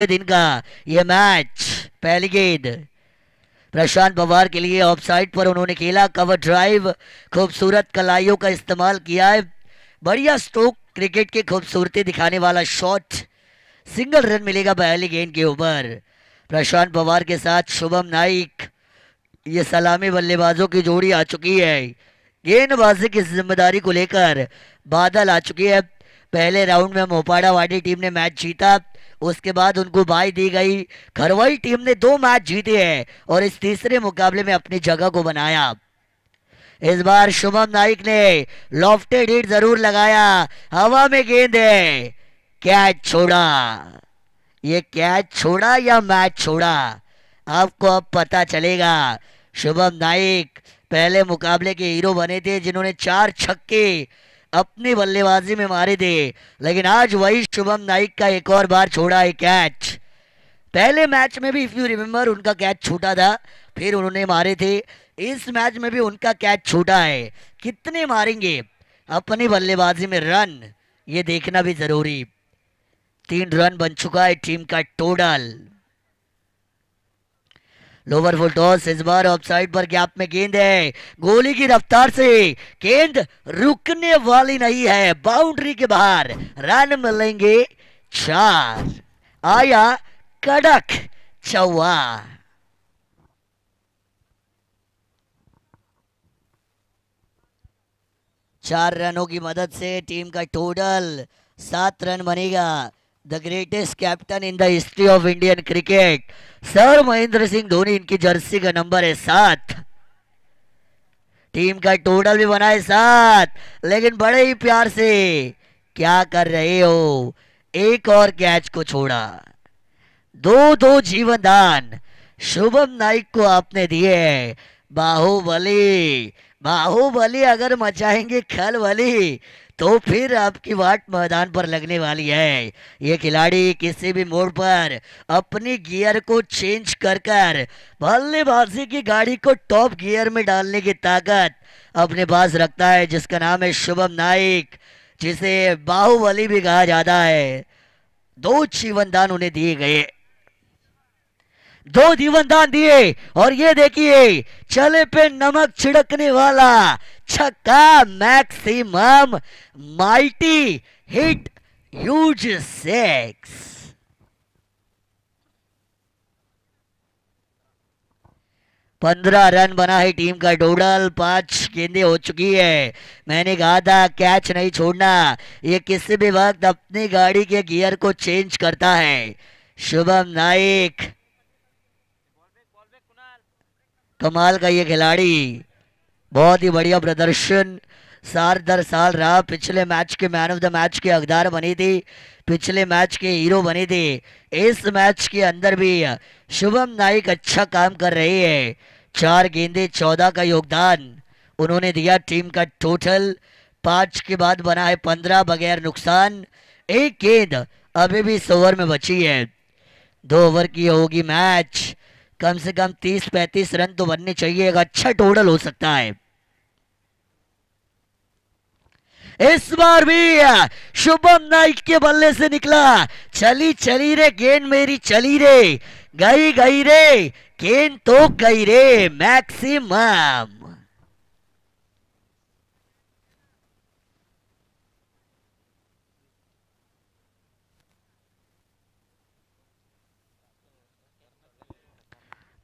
दिन का ये मैच। पहली गेंद प्रशांत पवार के लिए ऑफ साइड पर उन्होंने खेला, कवर ड्राइव, खूबसूरत कलाइयों का इस्तेमाल किया है, बढ़िया स्ट्रोक, क्रिकेट की खूबसूरती दिखाने वाला शॉट, सिंगल रन मिलेगा पहली गेंद के ऊपर। प्रशांत पवार के साथ शुभम नाइक, ये सलामी बल्लेबाजों की जोड़ी आ चुकी है। गेंदबाजी की जिम्मेदारी को लेकर बादल आ चुकी है। पहले राउंड में मोपाड़ा वाडी टीम ने मैच जीता, उसके बाद उनको बाई दी गई। खरवाई टीम ने 2 मैच जीते हैं और इस तीसरे मुकाबले में अपनी जगह को बनाया। इस बार शुभम नाइक ने लॉफ्टेड हिट जरूर लगाया, हवा में गेंद है, कैच छोड़ा। ये कैच छोड़ा या मैच छोड़ा, आपको अब पता चलेगा। शुभम नाइक पहले मुकाबले के हीरो बने थे, जिन्होंने 4 छक्के अपनी बल्लेबाजी में मारे थे, लेकिन आज वही शुभम नाइक का एक और बार छोड़ा है कैच। पहले मैच में भी इफ यू रिमेम्बर उनका कैच छूटा था, फिर उन्होंने मारे थे। इस मैच में भी उनका कैच छूटा है। कितने मारेंगे अपनी बल्लेबाजी में रन, ये देखना भी जरूरी। 3 रन बन चुका है टीम का टोटल। लोअर फुल टॉस, इस बार ऑफ साइड पर गैप में गेंद है, गोली की रफ्तार से गेंद रुकने वाली नहीं है, बाउंड्री के बाहर, रन मिलेंगे 4। आया कड़क चौवा। चार रनों की मदद से टीम का टोटल 7 रन बनेगा। The greatest captain in the history of Indian cricket, sir Mahendra Singh Dhoni, इनकी जर्सी का नंबर है 7। टीम का टोटल भी बना है 7, लेकिन बड़े ही प्यार से क्या कर रहे हो, एक और कैच को छोड़ा। 2-2 जीवन दान शुभम नाइक को आपने दिए। बाहुबली, बाहुबली अगर मचाएंगे खलबली तो फिर आपकी वाट मैदान पर लगने वाली है। ये खिलाड़ी किसी भी मोड़ पर अपनी गियर को चेंज कर कर बल्लेबाजी की गाड़ी को टॉप गियर में डालने की ताकत अपने पास रखता है, जिसका नाम है शुभम नाइक, जिसे बाहुबली भी कहा जाता है। 2 जीवनदान उन्हें दिए गए, 2 जीवनदान दिए, और ये देखिए चले पे नमक छिड़कने वाला छक्का, maximum mighty hit, huge 6। 15 run बना है टीम का टोटल, 5 गेंदें हो चुकी है। मैंने कहा था कैच नहीं छोड़ना, ये किसी भी वक्त अपनी गाड़ी के गियर को चेंज करता है। शुभम नाइक कमाल का ये खिलाड़ी, बहुत ही बढ़िया प्रदर्शन साल दर साल रहा। पिछले मैच के मैन ऑफ द मैच के हकदार बने थे, पिछले मैच के हीरो बने थे। इस मैच के अंदर भी शुभम नाइक अच्छा काम कर रहे हैं। 4 गेंदे 14 का योगदान उन्होंने दिया। टीम का टोटल 5 के बाद बना है 15 बगैर नुकसान। एक गेंद अभी भी इस ओवर में बची है, 2 ओवर की होगी मैच। कम से कम 30-35 रन तो बनने चाहिए, एक अच्छा टोटल हो सकता है। इस बार भी शुभम नाइक के बल्ले से निकला, चली चली रे गेंद मेरी चली रे, गई गई रे गेंद तो गई रे, मैक्सिमम।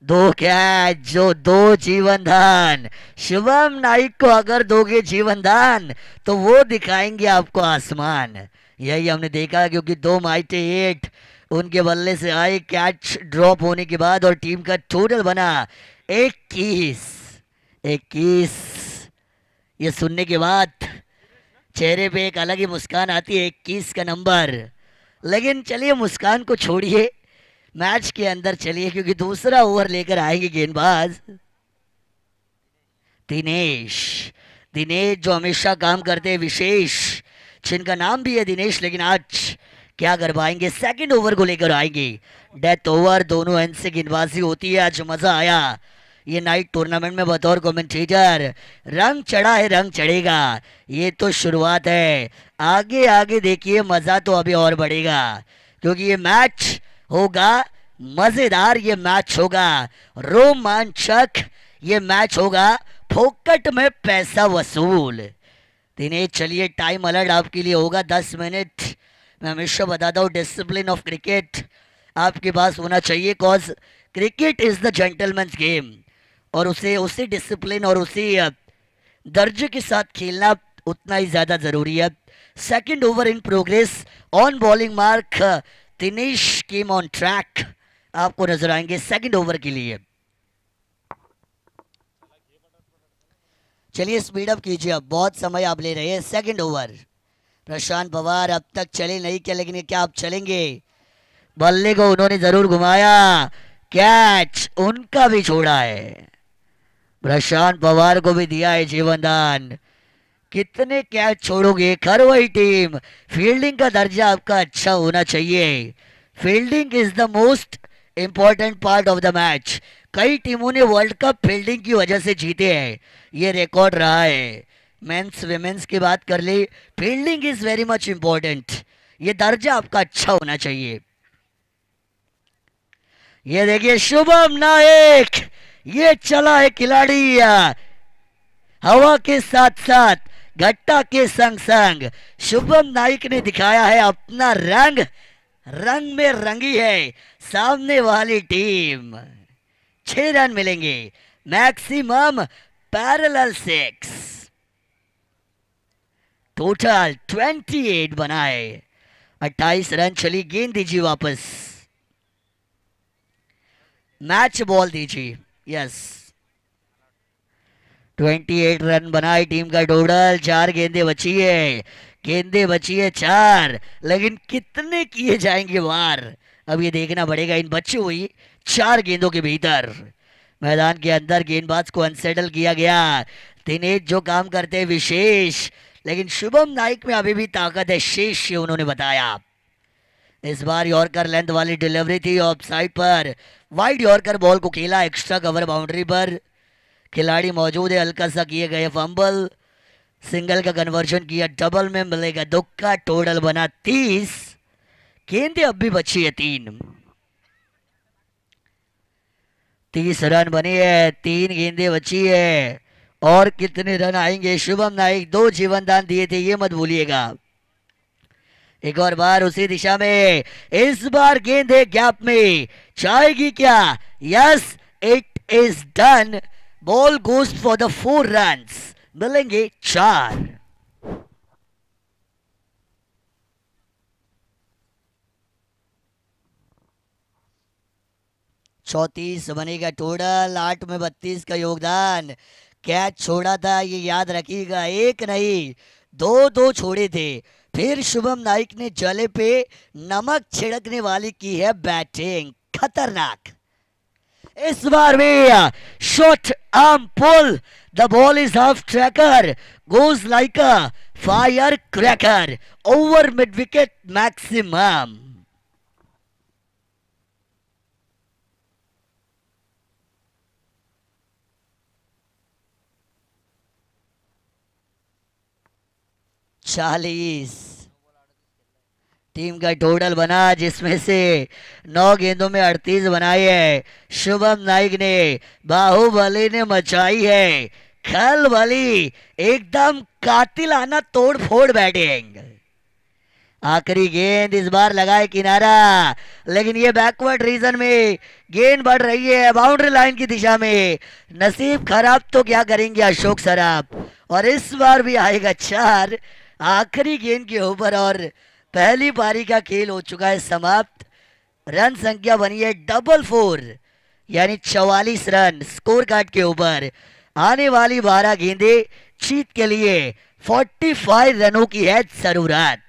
दो कैच जो 2 जीवन दान, शुभम नाइक को अगर दोगे जीवन दान तो वो दिखाएंगे आपको आसमान। यही हमने देखा, क्योंकि 2 माइटे 8 उनके बल्ले से आए कैच ड्रॉप होने के बाद, और टीम का टोटल बना 21। 21 ये सुनने के बाद चेहरे पे एक अलग ही मुस्कान आती है, 21 का नंबर। लेकिन चलिए मुस्कान को छोड़िए, मैच के अंदर चलिए, क्योंकि दूसरा ओवर लेकर आएंगे गेंदबाज दिनेश। दिनेश जो हमेशा काम करते हैं विशेष, जिनका नाम भी है दिनेश, लेकिन आज क्या कर पाएंगे, सेकंड ओवर को लेकर आएंगे। डेथ ओवर, दोनों एंड से गेंदबाजी होती है। आज मजा आया ये नाइट टूर्नामेंट में बतौर कमेंटेटर। रंग चढ़ा है, रंग चढ़ेगा, ये तो शुरुआत है। आगे आगे देखिए, मजा तो अभी और बढ़ेगा, क्योंकि ये मैच होगा मजेदार, ये मैच होगा रोमांचक, ये मैच होगा फोकट में पैसा वसूल। दिनेश चलिए टाइम अलर्ट आपके लिए होगा 10 मिनट। मैं हमेशा बताता हूँ डिसिप्लिन ऑफ क्रिकेट आपके पास होना चाहिए, cause cricket is the gentleman's game, और उसे उसी डिसिप्लिन और उसी दर्जे के साथ खेलना उतना ही ज़्यादा ज़रूरी है। Second over in progress, on bowling mark Dinesh came on track, आपको नजर आएंगे सेकंड ओवर के लिए। चलिए स्पीड अप कीजिए, अब बहुत समय आप ले रहे हैं। सेकंड ओवर, प्रशांत पवार अब तक चले नहीं क्या, लेकिन क्या आप चलेंगे? बल्ले को उन्होंने जरूर घुमाया, कैच उनका भी छोड़ा है, प्रशांत पवार को भी दिया है जीवनदान। कितने कैच छोड़ोगे खरवई टीम? फील्डिंग का दर्जा आपका अच्छा होना चाहिए। Fielding is the most important part of the match. कई टीमों ने वर्ल्ड कप फील्डिंग की वजह से जीते हैं, ये रिकॉर्ड रहा है। मेंस विमेंस की बात कर ली, fielding is very much important, ये दर्जा आपका अच्छा होना चाहिए। ये देखिए शुभम नायक, ये चला है खिलाड़ी, हवा के साथ साथ घट्टा के संग संग शुभम नाइक ने दिखाया है अपना रंग, रंग में रंगी है सामने वाली टीम। 6 रन मिलेंगे, मैक्सिमम पैरेलल 6, टोटल 28 बनाए, 28 रन। चली गेंद दीजिए वापस, मैच बॉल दीजिए, यस। 28 रन बनाई टीम का टोटल, 4 गेंदे बची है, गेंदे बची है 4, लेकिन कितने किए जाएंगे वार अब ये देखना पड़ेगा इन बची हुई 4 गेंदों के भीतर। मैदान के अंदर गेंदबाज को अनसेटल किया गया, दिनेश जो काम करते हैं विशेष, लेकिन शुभम नाइक में अभी भी ताकत है शेष, ये उन्होंने बताया। इस बार यॉर्कर लेंथ वाली डिलीवरी थी ऑफ साइड पर, वाइड यॉर्कर बॉल को खेला एक्स्ट्रा कवर बाउंड्री पर, खिलाड़ी मौजूद है, हल्का सा किए गए फंबल, सिंगल का कन्वर्जन किया, डबल में मिलेगा दुक्का, टोटल बना 30, गेंदे अब भी बची है 3, 30 रन बनी है, 3 गेंदे बची है, और कितने रन आएंगे? शुभम नाइक 2 जीवनदान दिए थे, ये मत भूलिएगा। एक और बार उसी दिशा में, इस बार गेंद है गैप में, जाएगी क्या? Yes, it is done, ball goes for the 4 runs, मिलेंगे 4। चौतीस बनेगा टोटल, 8 में 32 का योगदान। कैच छोड़ा था ये याद रखिएगा, एक नहीं 2 छोड़े थे। फिर शुभम नाइक ने जले पे नमक छिड़कने वाली की है बैटिंग, खतरनाक। इस बार भी short arm pull, the ball is half tracker, goes like a fire cracker, over mid wicket maximum. चालीस टीम का टोटल बना, जिसमें से 9 गेंदों में 38 बनाए है शुभम नाइक ने। बाहुबली ने मचाई है खलबली, एकदम कातिलाना तोड़ फोड़ बैटिंग। आखिरी गेंद इस बार लगाए किनारा, लेकिन ये बैकवर्ड रीजन में गेंद बढ़ रही है बाउंड्री लाइन की दिशा में। नसीब खराब तो क्या करेंगे अशोक सराफ, और इस बार भी आएगा 4 आखिरी गेंद के ऊपर, और पहली पारी का खेल हो चुका है समाप्त। रन संख्या बनी है 4 यानी 44 रन स्कोर कार्ड के ऊपर। आने वाली 12 गेंदे जीत के लिए 45 रनों की है जरूरत।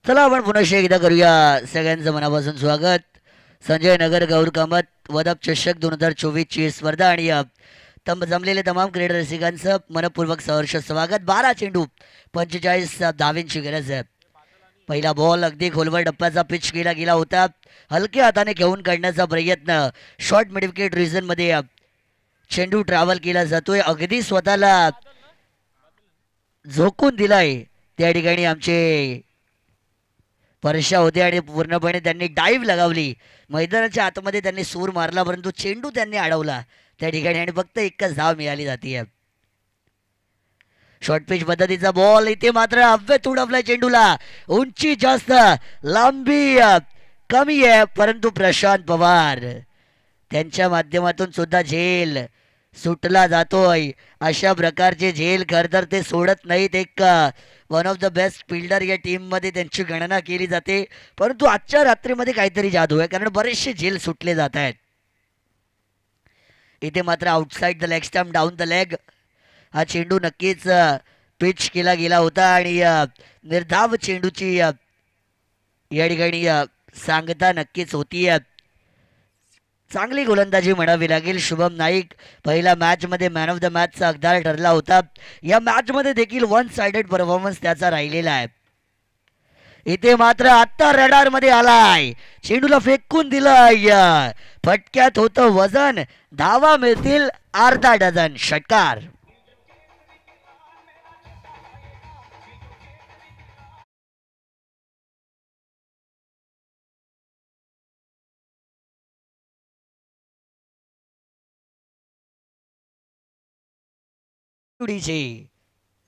चला आपण पुन्हा एकदा करूया सगळ्यांचं मनापासून स्वागत. संजय नगर गौर कामत वदप चषक 2024ची स्पर्धा आणि जमलेले तमाम क्रीडा रसिकांचं मनपूर्वक सहर्ष स्वागत. 12 चेंडू 45 धावेंची गरज आहे. पहिला बॉल अगदी खोलवर डप्प्याचा पिच केला गेला होता. हलक्या हाताने घेऊन काढण्याचा प्रयत्न शॉर्ट मिड विकेट रिजनमध्ये चेंडू ट्रॅव्हल केला जातोय. अगदी स्वतःला झोकून दिलाय त्या ठिकाणी आमचे परशा होते आणि पूर्णपणे त्यांनी डाईव्ह लगावली. मैदानाच्या आतमध्ये त्यांनी सूर मारला परंतु चेंडू त्यांनी अडवला त्या ठिकाणी आणि फक्त एकच धाव मिळाली जाते. शॉर्ट पिच पद्धतीचा बॉल इथे मात्र हवेत उडवलाय चेंडूला. उंची जास्त लांबी कमी आहे परंतु प्रशांत पवार त्यांच्या माध्यमातून सुद्धा झेल सुटला जातोय. अशा प्रकारचे झेल खर तर ते सोडत नाहीत. एक one of the best fielder या टीममध्ये त्यांची गणना केली जाते परंतु आजच्या रात्रीमध्ये काहीतरी जादू आहे कारण बरेचसे झेल सुटले जात आहेत. इथे मात्र outside the leg stump down the leg हा चेंडू नक्कीच पिच केला गेला होता आणि निर्धाव चेंडूची या ठिकाणी सांगता नक्कीच होती. चांगली गोलंदाजी म्हणावी लागेल. शुभम नाईक पहिल्या मॅचमध्ये मॅन ऑफ द मॅचचा हकदार ठरला होता. या मॅचमध्ये देखील वन साइडेड परफॉर्मन्स त्याचा राहिलेला आहे. इथे मात्र आत्ता रडार मध्ये आलाय. चेंडूला फेकून दिलाय. फटक्यात होतं वजन. धावा मिळतील अर्धा डझन. षटकार. जोडीचे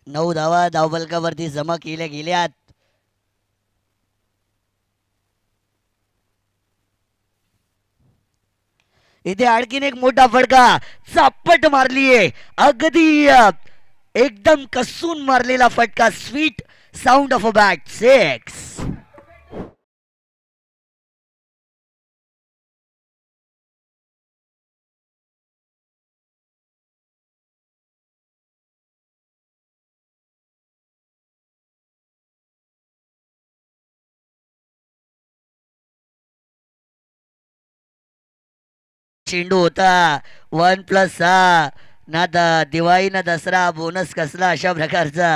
9 धावा धावफलकावरती जमा केल्या गेल्यात. इथे आणखीन एक मोठा फटका चापट मारलीये. अगदी एकदम कसून मारलेला फटका. Sweet sound of a bat. 6. चेंडू होता 1+6 ना दिवाळी ना दसरा बोनस कसला अशा प्रकारचा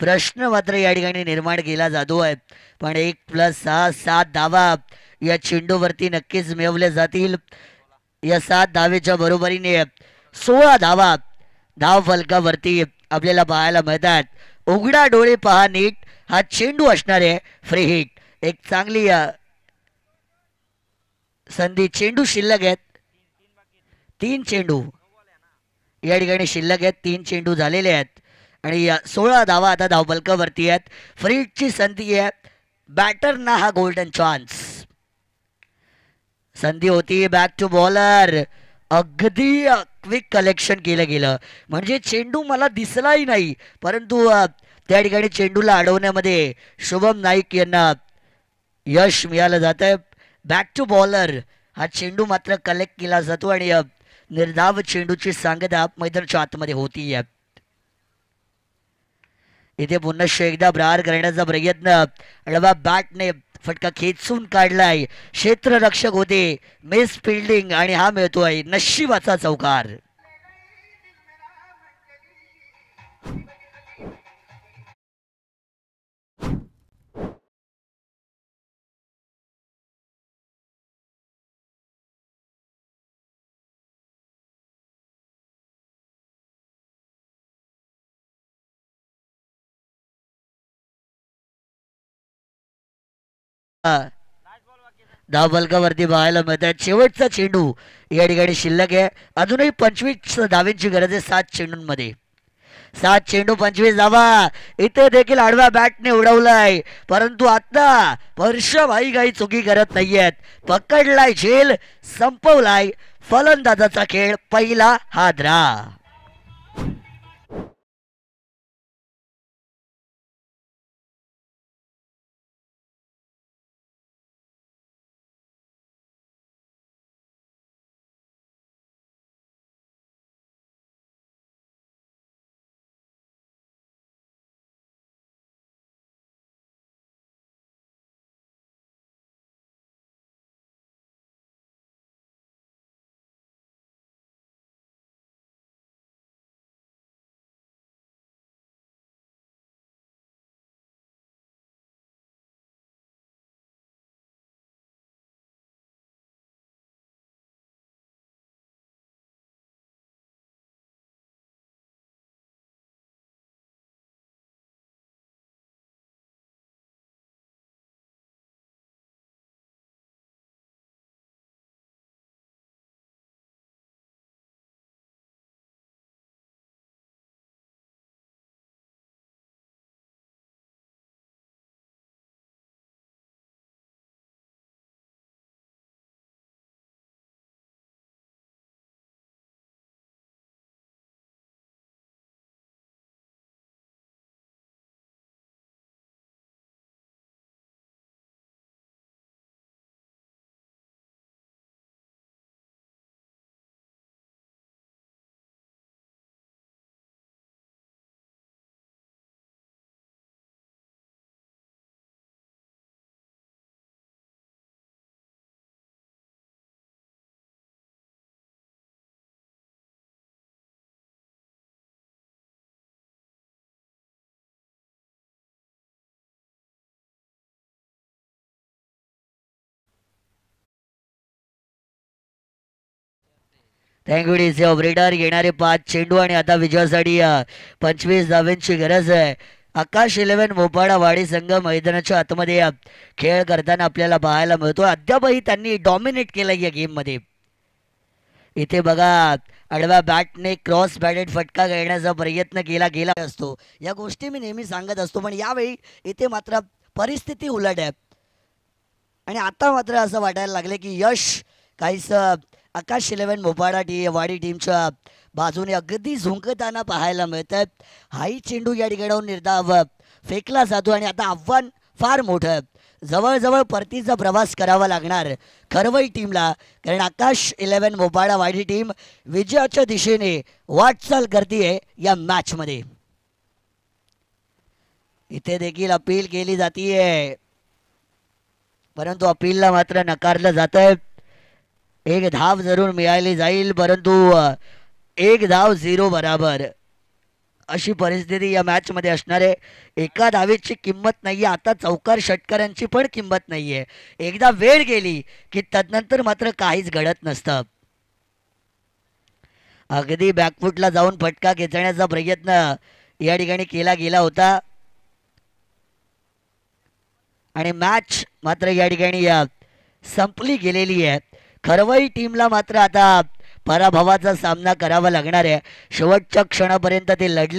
प्रश्न मात्र या ठिकाणी निर्माण केला जातो आहे. पण 1+6 7 धावा या चेंडूवरती नक्कीच मिळवल्या जातील. या 7 धावेच्या बरोबरीने 16 धावा धाव फलकावरती आपल्याला पाहायला मिळतात. उघडा डोळे पहा नीट. हा चेंडू असणार आहे फ्री हिट. एक चांगली संधी. चेंडू शिल्लक आहेत. 3 चेंडू या ठिकाणी शिल्लक आहेत. 3 चेंडू झालेले आहेत आणि 16 धावा आता धावफलकावरती आहेत. फ्रीटची संधी आहे. बॅटरना हा गोल्डन चान्स. संधी होती. Back to bowler. अगदी क्विक कलेक्शन केलं गेलं म्हणजे चेंडू मला दिसलाही नाही परंतु त्या ठिकाणी चेंडूला अडवण्यामध्ये शुभम नाईक यांना यश मिळालं जात आहे. बॅक टू बॉलर हा चेंडू मात्र कलेक्ट केला जातो आणि निर्धाव चेंडूची सांगता मैदानाच्या आतमध्ये होती. इथे पुन्हा एकदा प्रहार करण्याचा प्रयत्न. अडवा बॅटने फटका खेचून काढलाय. क्षेत्ररक्षक होते. मिस फिल्डिंग आणि हा मिळतोय नशिबाचा चौकार. धावफलकावरती पाहायला मिळत आहे. शेवटचा चेंडू या ठिकाणी शिल्लक आहे. अजूनही 25 धावेंची गरज आहे 7 चेंडूंमध्ये. 7 चेंडू 25 धावा. इथे देखील आडव्या बॅटने उडवलाय परंतु आता परशाभाई काही चुकी करत नाहीयेत. पकडलाय झेल. संपवलाय फलंदाजाचा खेळ. पहिला हादरा. Thank you operator. येणारे 5 चेंडू आणि आता विजयासाठी 25 धावांची गरज आहे. आकाश 11 मोपाडा वाडी संघ मैदानाच्या आतमध्ये खेळ करताना आपल्याला पाहायला मिळतो. अद्यापही त्यांनी डॉमिनेट केलं या गेममध्ये. इथे बघा आडव्या बॅटने क्रॉस बॅटेड फटका खेळण्याचा प्रयत्न केला गेला असतो. या गोष्टी मी नेहमी सांगत असतो, पण यावेळी इथे मात्र परिस्थिती उलट आहे आणि आता मात्र असं वाटायला लागले की यश काहीसं आकाश 11 मोपाडा वाडी टीमच्या बाजूने अगदी झुंकताना पाहायला मिळतं. हाही चेंडू या ठिकाणाहून निर्धाव फेकला जातो आणि आता आव्हान फार मोठं, जवळजवळ परतीचा प्रवास करावा लागणार खरवई टीमला, कारण आकाश 11 मोपाडा वाडी टीम विजयाच्या दिशेने वाटचाल करते या मॅचमध्ये. इथे देखील अपील केली जातीये, परंतु अपीलला मात्र नकारलं जातंय. एक धाव जरूर मिळाली जाईल, परंतु 1 धाव 0 बराबर अशी परिस्थिती या मॅच मध्ये असणार आहे. एका धावेची किंमत नाहीये, आता चौकार षटकारांची पण किंमत नाहीये. एकदा वेळ गेली की तदनंतर मात्र काहीच घडत नसतं. अगदी बॅकफुटला जाऊन फटका खेचण्याचा प्रयत्न या ठिकाणी केला गेला होता आणि मॅच मात्र या ठिकाणी संपली गेलेली आहे. खरवई टीमला मात्र आता पराभवाचा सामना करावा लागणार आहे. शेवटच्या क्षणापर्यंत ते लढले.